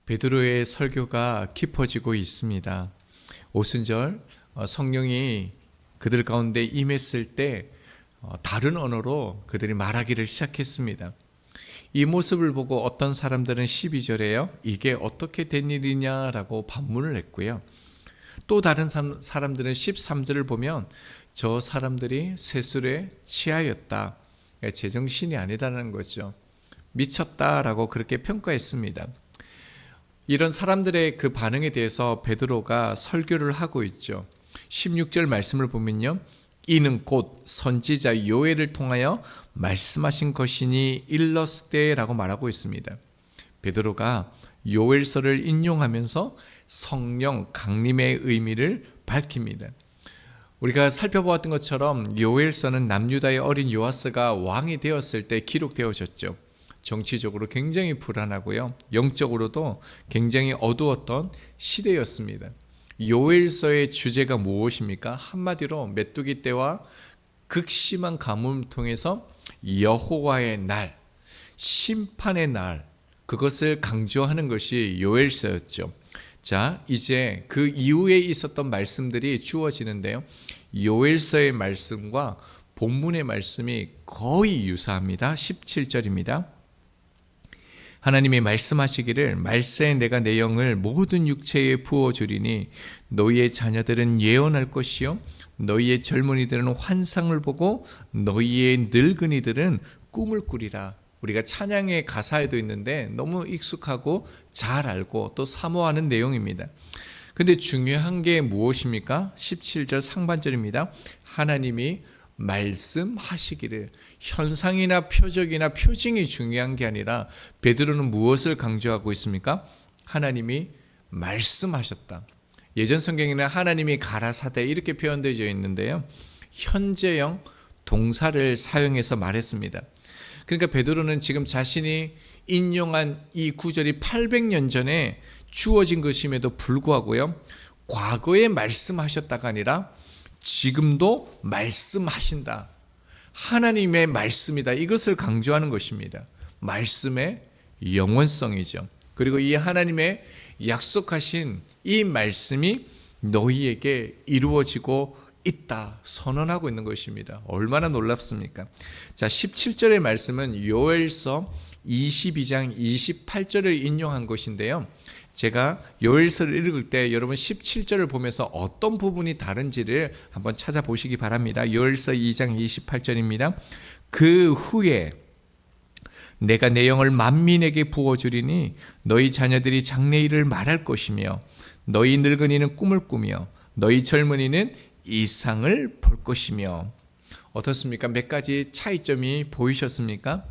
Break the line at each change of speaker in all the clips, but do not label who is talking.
베드로의 설교가 깊어지고 있습니다. 오순절 성령이 그들 가운데 임했을 때 다른 언어로 그들이 말하기를 시작했습니다. 이 모습을 보고 어떤 사람들은 12절에요. 이게 어떻게 된 일이냐라고 반문을 했고요. 또 다른 사람들은 13절을 보면 저 사람들이 세술에 취하였다. 제정신이 아니다라는 거죠. 미쳤다라고 그렇게 평가했습니다. 이런 사람들의 그 반응에 대해서 베드로가 설교를 하고 있죠. 16절 말씀을 보면요. 이는 곧 선지자 요엘을 통하여 말씀하신 것이니 일렀으되라고 말하고 있습니다. 베드로가 요엘서를 인용하면서 성령 강림의 의미를 밝힙니다. 우리가 살펴보았던 것처럼 요엘서는 남유다의 어린 요아스가 왕이 되었을 때 기록되어졌죠. 정치적으로 굉장히 불안하고요. 영적으로도 굉장히 어두웠던 시대였습니다. 요엘서의 주제가 무엇입니까? 한마디로 메뚜기 떼와 극심한 가뭄을 통해서 여호와의 날, 심판의 날, 그것을 강조하는 것이 요엘서였죠. 자, 이제 그 이후에 있었던 말씀들이 주어지는데요. 요엘서의 말씀과 본문의 말씀이 거의 유사합니다. 17절입니다. 하나님이 말씀하시기를 말세에 내가 내 영을 모든 육체에 부어주리니 너희의 자녀들은 예언할 것이요 너희의 젊은이들은 환상을 보고 너희의 늙은이들은 꿈을 꾸리라. 우리가 찬양의 가사에도 있는데 너무 익숙하고 잘 알고 또 사모하는 내용입니다. 근데 중요한 게 무엇입니까? 17절 상반절입니다. 하나님이 말씀하시기를. 현상이나 표적이나 표징이 중요한 게 아니라 베드로는 무엇을 강조하고 있습니까? 하나님이 말씀하셨다. 예전 성경에는 하나님이 가라사대 이렇게 표현되어 있는데요. 현재형 동사를 사용해서 말했습니다. 그러니까 베드로는 지금 자신이 인용한 이 구절이 800년 전에 주어진 것임에도 불구하고요. 과거에 말씀하셨다가 아니라 지금도 말씀하신다. 하나님의 말씀이다. 이것을 강조하는 것입니다. 말씀의 영원성이죠. 그리고 이 하나님의 약속하신 이 말씀이 너희에게 이루어지고 있다. 선언하고 있는 것입니다. 얼마나 놀랍습니까? 자, 17절의 말씀은 요엘서 22장 28절을 인용한 것인데요. 제가 요엘서를 읽을 때 여러분 17절을 보면서 어떤 부분이 다른지를 한번 찾아보시기 바랍니다. 요엘서 2장 28절입니다. 그 후에 내가 내 영을 만민에게 부어주리니 너희 자녀들이 장래일을 말할 것이며 너희 늙은이는 꿈을 꾸며 너희 젊은이는 이상을 볼 것이며. 어떻습니까? 몇 가지 차이점이 보이셨습니까?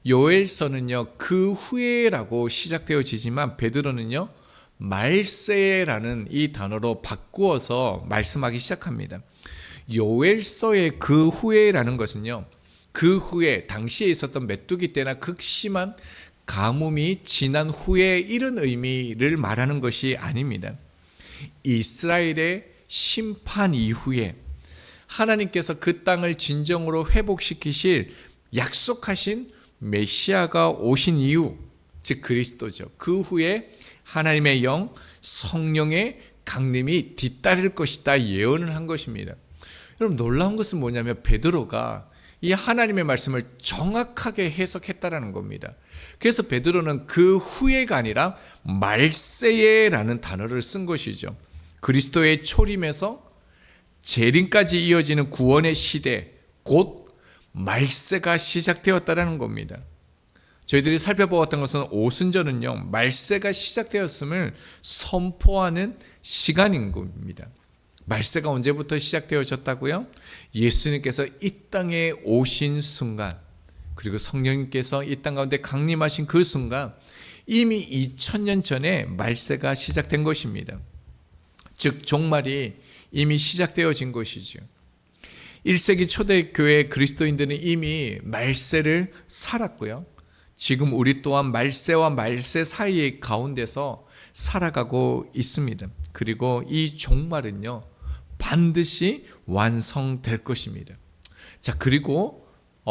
요엘서는요 그 후에라고 시작되어지지만 베드로는요 말세라는 이 단어로 바꾸어서 말씀하기 시작합니다. 요엘서의 그 후에라는 것은요 그 후에 당시에 있었던 메뚜기 떼나 극심한 가뭄이 지난 후에 이런 의미를 말하는 것이 아닙니다. 이스라엘의 심판 이후에 하나님께서 그 땅을 진정으로 회복시키실 약속하신 메시아가 오신 이후, 즉 그리스도죠. 그 후에 하나님의 영, 성령의 강림이 뒤따를 것이다 예언을 한 것입니다. 여러분 놀라운 것은 뭐냐면 베드로가 이 하나님의 말씀을 정확하게 해석했다라는 겁니다. 그래서 베드로는 그 후에가 아니라 말세에라는 단어를 쓴 것이죠. 그리스도의 초림에서 재림까지 이어지는 구원의 시대, 곧 말세가 시작되었다는 겁니다. 저희들이 살펴보았던 것은 오순절은요 말세가 시작되었음을 선포하는 시간인 겁니다. 말세가 언제부터 시작되어졌다고요? 예수님께서 이 땅에 오신 순간, 그리고 성령님께서 이 땅 가운데 강림하신 그 순간 이미 2000년 전에 말세가 시작된 것입니다. 즉 종말이 이미 시작되어진 것이죠. 1세기 초대교회 그리스도인들은 이미 말세를 살았고요. 지금 우리 또한 말세와 말세 사이의 가운데서 살아가고 있습니다. 그리고 이 종말은요 반드시 완성될 것입니다. 자, 그리고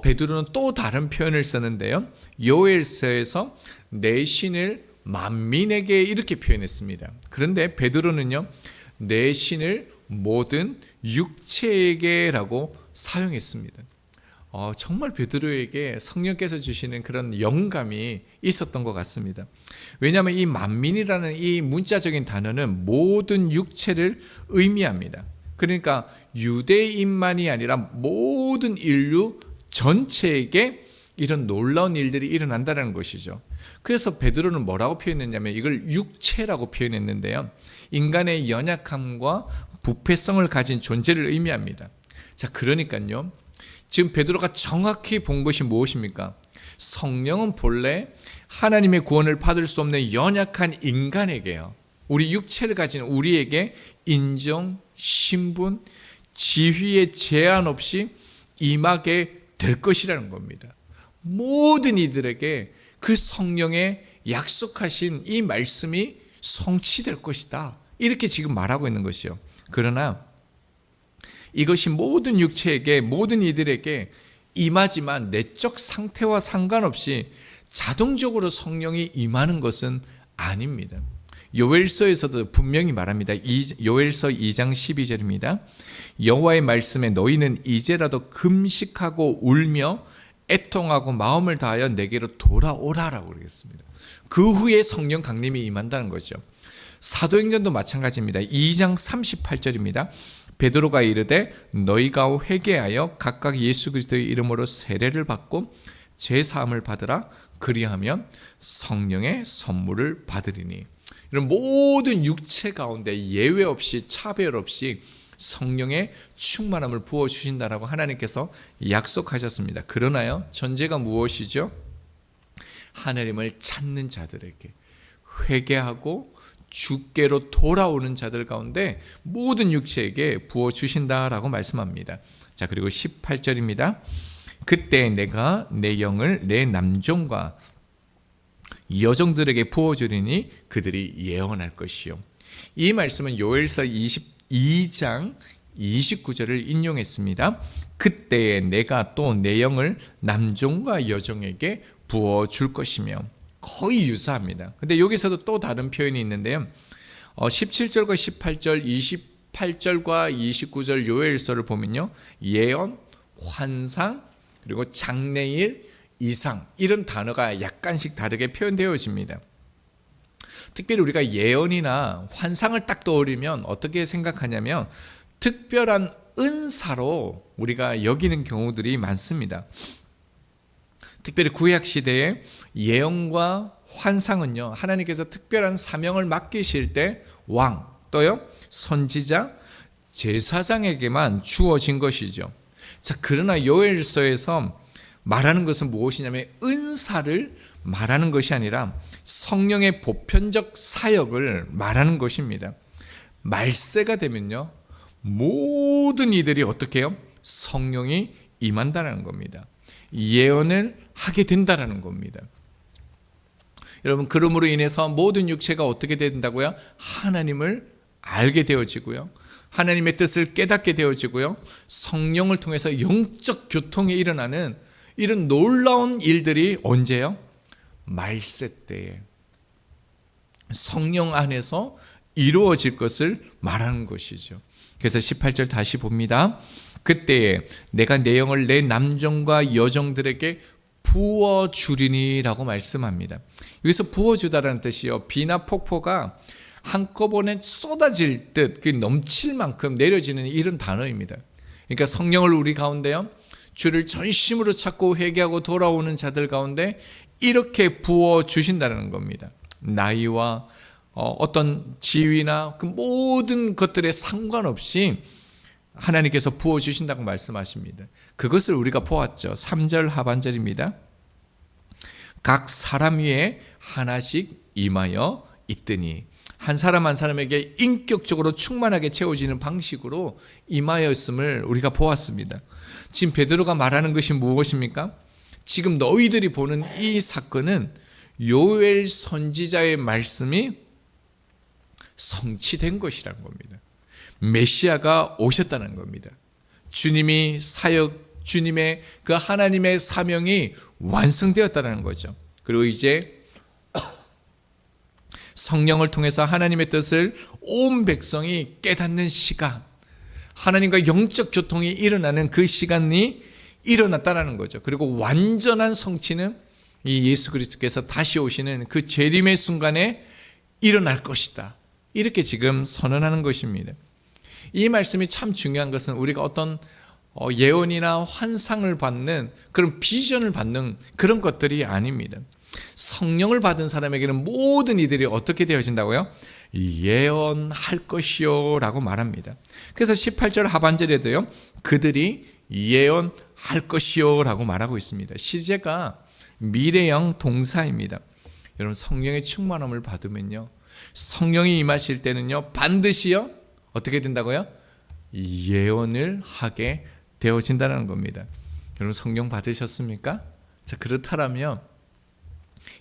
베드로는 또 다른 표현을 쓰는데요. 요엘서에서 내 신을 만민에게 이렇게 표현했습니다. 그런데 베드로는요, 내 신을 모든 육체에게라고 사용했습니다. 정말 베드로에게 성령께서 주시는 그런 영감이 있었던 것 같습니다. 왜냐하면 이 만민이라는 이 문자적인 단어는 모든 육체를 의미합니다. 그러니까 유대인만이 아니라 모든 인류 전체에게 이런 놀라운 일들이 일어난다는 것이죠. 그래서 베드로는 뭐라고 표현했냐면 이걸 육체라고 표현했는데요, 인간의 연약함과 부패성을 가진 존재를 의미합니다. 자, 그러니까요, 지금 베드로가 정확히 본 것이 무엇입니까? 성령은 본래 하나님의 구원을 받을 수 없는 연약한 인간에게요, 우리 육체를 가진 우리에게 인정, 신분, 지위의 제한 없이 임하게 될 것이라는 겁니다. 모든 이들에게 그 성령의 약속하신 이 말씀이 성취될 것이다, 이렇게 지금 말하고 있는 것이요. 그러나 이것이 모든 육체에게, 모든 이들에게 임하지만 내적 상태와 상관없이 자동적으로 성령이 임하는 것은 아닙니다. 요엘서에서도 분명히 말합니다. 요엘서 2장 12절입니다. 여호와의 말씀에 너희는 이제라도 금식하고 울며 애통하고 마음을 다하여 내게로 돌아오라라고 그러겠습니다. 그 후에 성령 강림이 임한다는 거죠. 사도행전도 마찬가지입니다. 2장 38절입니다. 베드로가 이르되 너희가 회개하여 각각 예수 그리스도의 이름으로 세례를 받고 죄 사함을 받으라. 그리하면 성령의 선물을 받으리니. 이런 모든 육체 가운데 예외 없이 차별 없이 성령의 충만함을 부어주신다라고 하나님께서 약속하셨습니다. 그러나요, 전제가 무엇이죠? 하나님을 찾는 자들에게, 회개하고 주께로 돌아오는 자들 가운데 모든 육체에게 부어주신다라고 말씀합니다. 자, 그리고 18절입니다. 그때 내가 내 영을 내 남종과 여종들에게 부어주리니 그들이 예언할 것이요. 이 말씀은 요엘서 22장 29절을 인용했습니다. 그때에 내가 또 내 영을 남종과 여종에게 부어줄 것이며, 거의 유사합니다. 근데 여기서도 또 다른 표현이 있는데요, 17절과 18절, 28절과 29절 요엘서를 보면요, 예언, 환상, 그리고 장래일, 이상, 이런 단어가 약간씩 다르게 표현되어집니다. 특별히 우리가 예언이나 환상을 딱 떠올리면 어떻게 생각하냐면 특별한 은사로 우리가 여기는 경우들이 많습니다. 특별히 구약 시대에 예언과 환상은요, 하나님께서 특별한 사명을 맡기실 때 왕, 또요 선지자, 제사장에게만 주어진 것이죠. 자, 그러나 요엘서에서 말하는 것은 무엇이냐면 은사를 말하는 것이 아니라 성령의 보편적 사역을 말하는 것입니다. 말세가 되면요, 모든 이들이 어떻게 해요? 성령이 임한다는 겁니다. 예언을 하게 된다는 겁니다. 여러분, 그러므로 인해서 모든 육체가 어떻게 된다고요? 하나님을 알게 되어지고요, 하나님의 뜻을 깨닫게 되어지고요, 성령을 통해서 영적 교통이 일어나는 이런 놀라운 일들이 언제요? 말세 때에 성령 안에서 이루어질 것을 말하는 것이죠. 그래서 18절 다시 봅니다. 그때에 내가 내 영을 내 남종과 여종들에게 부어주리니 라고 말씀합니다. 여기서 부어주다라는 뜻이요, 비나 폭포가 한꺼번에 쏟아질 듯 넘칠 만큼 내려지는 이런 단어입니다. 그러니까 성령을 우리 가운데요, 주를 전심으로 찾고 회개하고 돌아오는 자들 가운데 이렇게 부어주신다는 겁니다. 나이와 어떤 지위나 그 모든 것들에 상관없이 하나님께서 부어주신다고 말씀하십니다. 그것을 우리가 보았죠. 3절 하반절입니다. 각 사람 위에 하나씩 임하여 있더니, 한 사람 한 사람에게 인격적으로 충만하게 채워지는 방식으로 임하였음을 우리가 보았습니다. 지금 베드로가 말하는 것이 무엇입니까? 지금 너희들이 보는 이 사건은 요엘 선지자의 말씀이 성취된 것이라는 겁니다. 메시아가 오셨다는 겁니다. 주님이 사역, 주님의 그 하나님의 사명이 완성되었다는 거죠. 그리고 이제 성령을 통해서 하나님의 뜻을 온 백성이 깨닫는 시간, 하나님과 영적 교통이 일어나는 그 시간이 일어났다라는 거죠. 그리고 완전한 성취는 이 예수 그리스도께서 다시 오시는 그 재림의 순간에 일어날 것이다. 이렇게 지금 선언하는 것입니다. 이 말씀이 참 중요한 것은 우리가 어떤 예언이나 환상을 받는 그런 비전을 받는 그런 것들이 아닙니다. 성령을 받은 사람에게는 모든 이들이 어떻게 되어진다고요? 예언할 것이요 라고 말합니다. 그래서 18절 하반절에도요, 그들이 예언할 것이요 라고 말하고 있습니다. 시제가 미래형 동사입니다. 여러분, 성령의 충만함을 받으면요, 성령이 임하실 때는요, 반드시요 어떻게 된다고요? 예언을 하게 되어진다는 겁니다. 여러분, 성령 받으셨습니까? 자, 그렇다면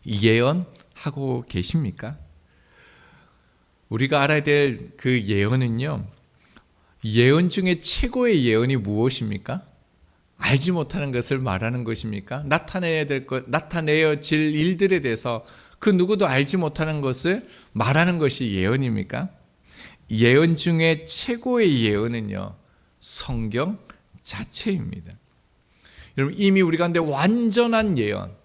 예언하고 계십니까? 우리가 알아야 될 그 예언은요, 예언 중에 최고의 예언이 무엇입니까? 알지 못하는 것을 말하는 것입니까? 나타내야 될 것, 나타내어질 일들에 대해서 그 누구도 알지 못하는 것을 말하는 것이 예언입니까? 예언 중에 최고의 예언은요, 성경 자체입니다. 여러분, 이미 우리 가운데 완전한 예언,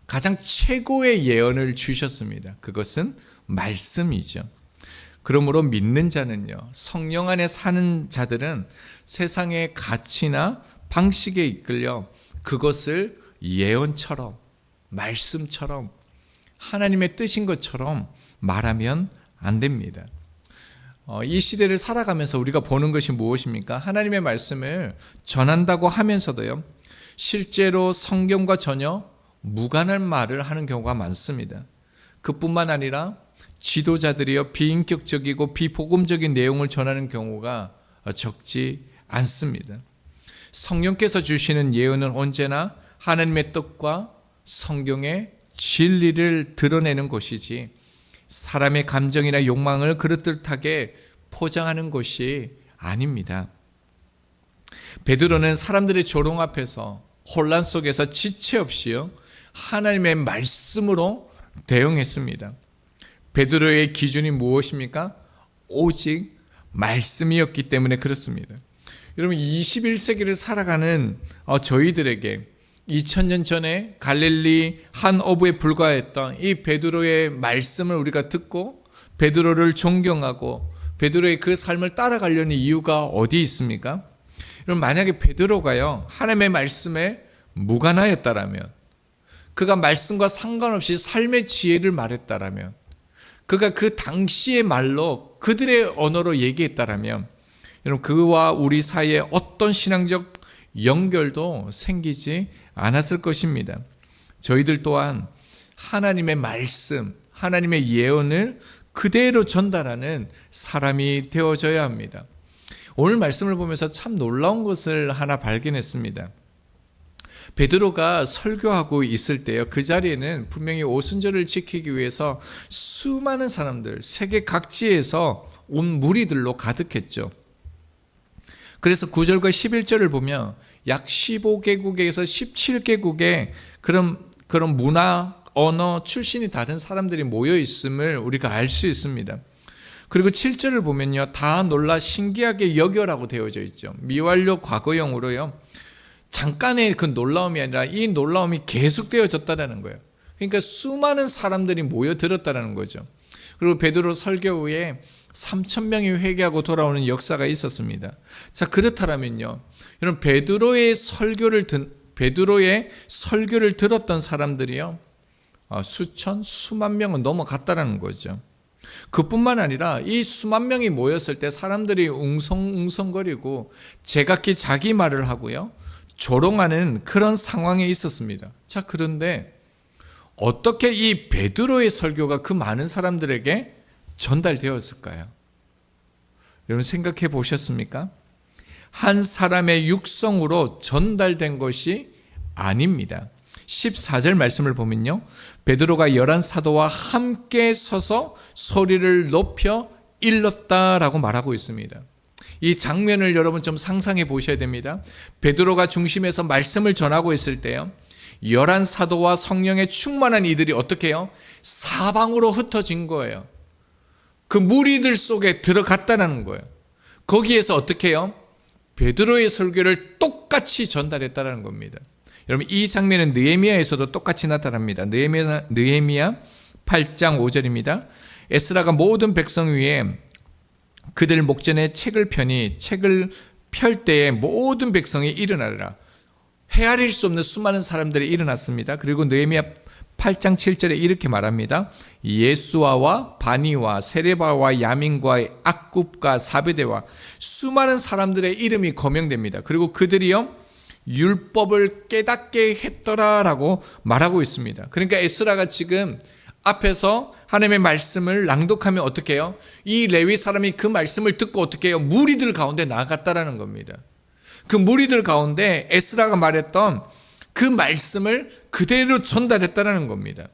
가장 최고의 예언을 주셨습니다. 그것은 말씀이죠. 그러므로 믿는 자는요, 성령 안에 사는 자들은 세상의 가치나 방식에 이끌려 그것을 예언처럼, 말씀처럼, 하나님의 뜻인 것처럼 말하면 안 됩니다. 이 시대를 살아가면서 우리가 보는 것이 무엇입니까? 하나님의 말씀을 전한다고 하면서도요, 실제로 성경과 전혀 무관한 말을 하는 경우가 많습니다. 그뿐만 아니라 지도자들이요, 비인격적이고 비복음적인 내용을 전하는 경우가 적지 않습니다. 성령께서 주시는 예언은 언제나 하나님의 뜻과 성경의 진리를 드러내는 것이지, 사람의 감정이나 욕망을 그럴듯하게 포장하는 것이 아닙니다. 베드로는 사람들의 조롱 앞에서, 혼란 속에서 지체 없이요, 하나님의 말씀으로 대응했습니다. 베드로의 기준이 무엇입니까? 오직 말씀이었기 때문에 그렇습니다. 여러분, 21세기를 살아가는 저희들에게 2000년 전에 갈릴리 한 어부에 불과했던 이 베드로의 말씀을 우리가 듣고 베드로를 존경하고 베드로의 그 삶을 따라가려는 이유가 어디 있습니까? 여러분, 만약에 베드로가요, 하나님의 말씀에 무관하였다라면, 그가 말씀과 상관없이 삶의 지혜를 말했다라면, 그가 그 당시의 말로 그들의 언어로 얘기했다라면, 여러분, 그와 우리 사이에 어떤 신앙적 연결도 생기지 않았을 것입니다. 저희들 또한 하나님의 말씀, 하나님의 예언을 그대로 전달하는 사람이 되어져야 합니다. 오늘 말씀을 보면서 참 놀라운 것을 하나 발견했습니다. 베드로가 설교하고 있을 때요, 그 자리에는 분명히 오순절을 지키기 위해서 수많은 사람들, 세계 각지에서 온 무리들로 가득했죠. 그래서 9절과 11절을 보면 약 15개국에서 17개국의 그런 문화, 언어, 출신이 다른 사람들이 모여 있음을 우리가 알 수 있습니다. 그리고 7절을 보면요, 다 놀라 신기하게 여겨라고 되어져 있죠. 미완료 과거형으로요, 잠깐의 그 놀라움이 아니라 이 놀라움이 계속되어졌다는 거예요. 그러니까 수많은 사람들이 모여들었다는 거죠. 그리고 베드로 설교 후에 3,000명이 회개하고 돌아오는 역사가 있었습니다. 자, 그렇다면요, 여러분, 베드로의 설교를 들었던 사람들이요, 수천, 수만 명은 넘어갔다는 거죠. 그뿐만 아니라 이 수만 명이 모였을 때 사람들이 웅성웅성거리고 제각기 자기 말을 하고요, 조롱하는 그런 상황에 있었습니다. 자, 그런데 어떻게 이 베드로의 설교가 그 많은 사람들에게 전달되었을까요? 여러분, 생각해 보셨습니까? 한 사람의 육성으로 전달된 것이 아닙니다. 14절 말씀을 보면요, 베드로가 11사도와 함께 서서 소리를 높여 일렀다라고 말하고 있습니다. 이 장면을 여러분 좀 상상해 보셔야 됩니다. 베드로가 중심에서 말씀을 전하고 있을 때요, 11사도와 성령의 충만한 이들이 어떻게 해요? 사방으로 흩어진 거예요. 그 무리들 속에 들어갔다는 거예요. 거기에서 어떻게 해요? 베드로의 설교를 똑같이 전달했다는 겁니다. 여러분, 이 장면은 느헤미야에서도 똑같이 나타납니다. 느헤미야 8장 5절입니다. 에스라가 모든 백성 위에 그들 목전에 책을 펴니 책을 펼 때에 모든 백성이 일어나리라. 헤아릴 수 없는 수많은 사람들이 일어났습니다. 그리고 느헤미야 8장 7절에 이렇게 말합니다. 예수아와 바니와 세레바와 야민과 악굽과 사베대와 수많은 사람들의 이름이 거명됩니다. 그리고 그들이요 율법을 깨닫게 했더라라고 말하고 있습니다. 그러니까 에스라가 지금 앞에서 하나님의 말씀을 낭독하면 어떻게 해요? 이 레위 사람이 그 말씀을 듣고 어떻게 해요? 무리들 가운데 나갔다라는 겁니다. 그 무리들 가운데 에스라가 말했던 그 말씀을 그대로 전달했다라는 겁니다.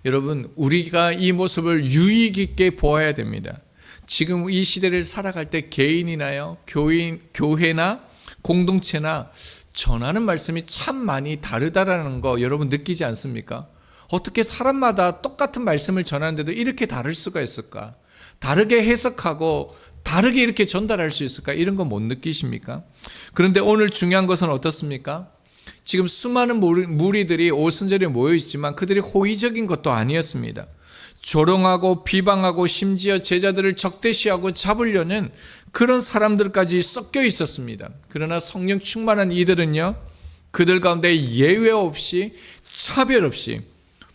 여러분, 우리가 이 모습을 유익 있게 보아야 됩니다. 지금 이 시대를 살아갈 때 개인이나요, 교회나 공동체나 전하는 말씀이 참 많이 다르다라는 거 여러분 느끼지 않습니까? 어떻게 사람마다 똑같은 말씀을 전하는데도 이렇게 다를 수가 있을까? 다르게 해석하고 다르게 이렇게 전달할 수 있을까? 이런 거 못 느끼십니까? 그런데 오늘 중요한 것은 어떻습니까? 지금 수많은 무리들이 오순절에 모여 있지만 그들이 호의적인 것도 아니었습니다. 조롱하고 비방하고 심지어 제자들을 적대시하고 잡으려는 그런 사람들까지 섞여 있었습니다. 그러나 성령 충만한 이들은요, 그들 가운데 예외 없이 차별 없이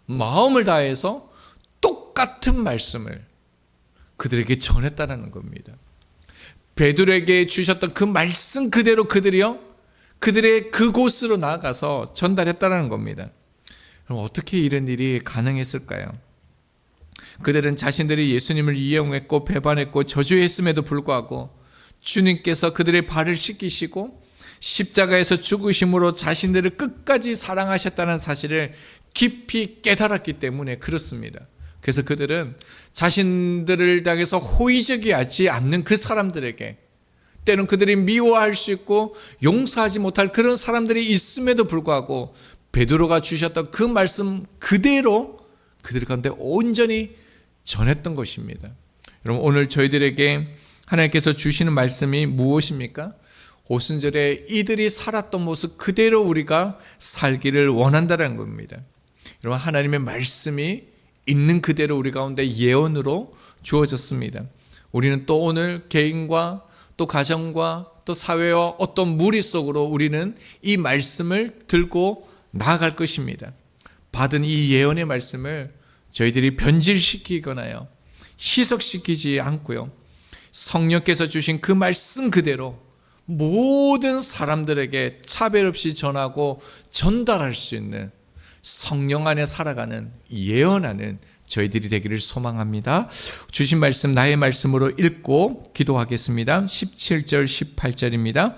마음을 다해서 똑같은 말씀을 그들에게 전했다는 겁니다. 베드로에게 주셨던 그 말씀 그대로 그들이요, 그들의 그곳으로 나아가서 전달했다는 겁니다. 그럼 어떻게 이런 일이 가능했을까요? 그들은 자신들이 예수님을 이용했고 배반했고 저주했음에도 불구하고 주님께서 그들의 발을 씻기시고 십자가에서 죽으심으로 자신들을 끝까지 사랑하셨다는 사실을 깊이 깨달았기 때문에 그렇습니다. 그래서 그들은 자신들을 향해서 호의적이하지 않는 그 사람들에게, 때는 그들이 미워할 수 있고 용서하지 못할 그런 사람들이 있음에도 불구하고 베드로가 주셨던 그 말씀 그대로 그들 가운데 온전히 전했던 것입니다. 여러분, 오늘 저희들에게 하나님께서 주시는 말씀이 무엇입니까? 오순절에 이들이 살았던 모습 그대로 우리가 살기를 원한다는 겁니다. 여러분, 하나님의 말씀이 있는 그대로 우리 가운데 예언으로 주어졌습니다. 우리는 또 오늘 개인과 또 가정과 또 사회와 어떤 무리 속으로 우리는 이 말씀을 들고 나아갈 것입니다. 받은 이 예언의 말씀을 저희들이 변질시키거나요, 희석시키지 않고요, 성령께서 주신 그 말씀 그대로 모든 사람들에게 차별 없이 전하고 전달할 수 있는 성령 안에 살아가는, 예언하는 저희들이 되기를 소망합니다. 주신 말씀 나의 말씀으로 읽고 기도하겠습니다. 17절 18절입니다.